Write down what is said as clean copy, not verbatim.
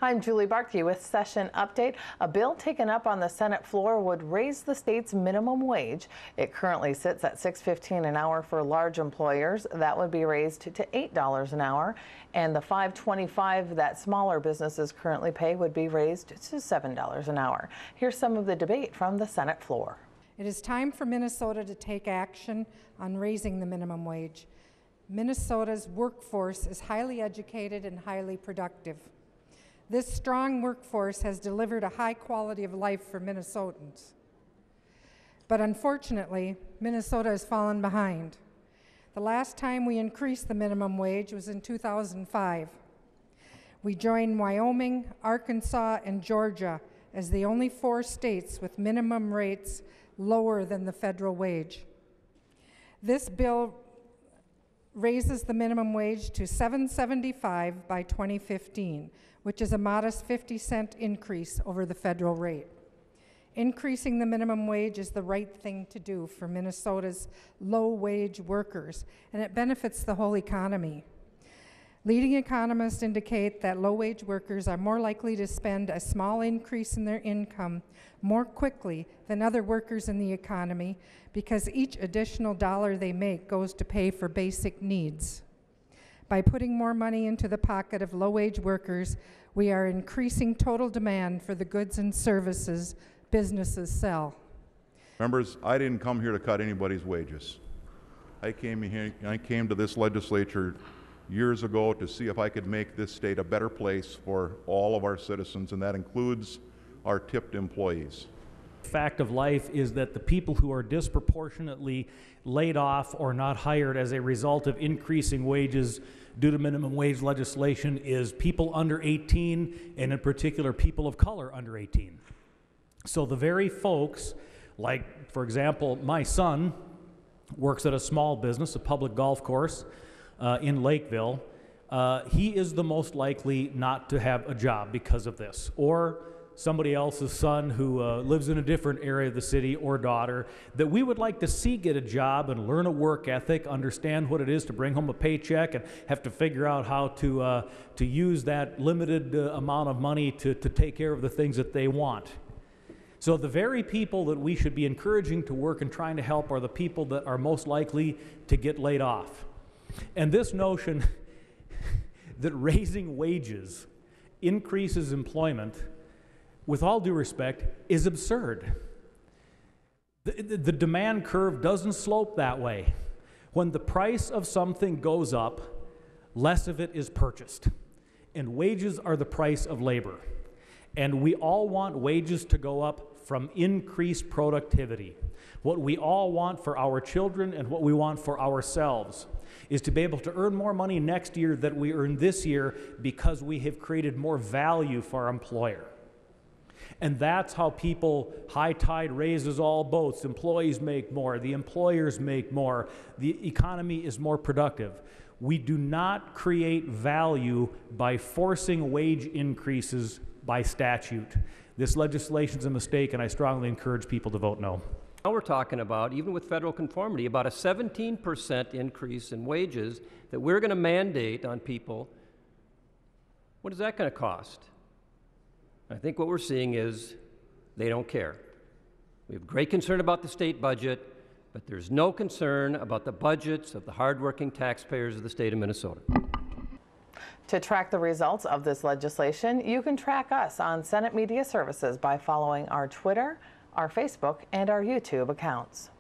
I'm Julie Barkey with Session Update. A bill taken up on the Senate floor would raise the state's minimum wage. It currently sits at $6.15 an hour for large employers. That would be raised to $8 an hour. And the $5.25 that smaller businesses currently pay would be raised to $7 an hour. Here's some of the debate from the Senate floor. It is time for Minnesota to take action on raising the minimum wage. Minnesota's workforce is highly educated and highly productive. This strong workforce has delivered a high quality of life for Minnesotans. But unfortunately, Minnesota has fallen behind. The last time we increased the minimum wage was in 2005. We joined Wyoming, Arkansas, and Georgia as the only 4 states with minimum rates lower than the federal wage. This bill raises the minimum wage to $7.75 by 2015, which is a modest 50-cent increase over the federal rate. Increasing the minimum wage is the right thing to do for Minnesota's low-wage workers, and it benefits the whole economy. Leading economists indicate that low-wage workers are more likely to spend a small increase in their income more quickly than other workers in the economy because each additional dollar they make goes to pay for basic needs. By putting more money into the pocket of low-wage workers, we are increasing total demand for the goods and services businesses sell. Members, I didn't come here to cut anybody's wages. I came to this legislature years ago to see if I could make this state a better place for all of our citizens, and that includes our tipped employees. Fact of life is that the people who are disproportionately laid off or not hired as a result of increasing wages due to minimum wage legislation is people under 18, and in particular people of color under 18. So the very folks, like for example, my son works at a small business, a public golf course in Lakeville. He is the most likely not to have a job because of this, or somebody else's son who lives in a different area of the city, or daughter, that we would like to see get a job and learn a work ethic, understand what it is to bring home a paycheck and have to figure out how to use that limited amount of money to take care of the things that they want. So the very people that we should be encouraging to work and trying to help are the people that are most likely to get laid off. And this notion that raising wages increases employment, with all due respect, is absurd. The demand curve doesn't slope that way. When the price of something goes up, less of it is purchased. And wages are the price of labor. And we all want wages to go up from increased productivity. What we all want for our children and what we want for ourselves is to be able to earn more money next year than we earned this year because we have created more value for our employer. And that's how people, high tide raises all boats. Employees make more, the employers make more, the economy is more productive. We do not create value by forcing wage increases by statute. This legislation is a mistake, and I strongly encourage people to vote no. Now we're talking about, even with federal conformity, about a 17% increase in wages that we're going to mandate on people. What is that going to cost? I think what we're seeing is they don't care. We have great concern about the state budget, but there's no concern about the budgets of the hardworking taxpayers of the state of Minnesota. To track the results of this legislation, you can track us on Senate Media Services by following our Twitter, our Facebook, and our YouTube accounts.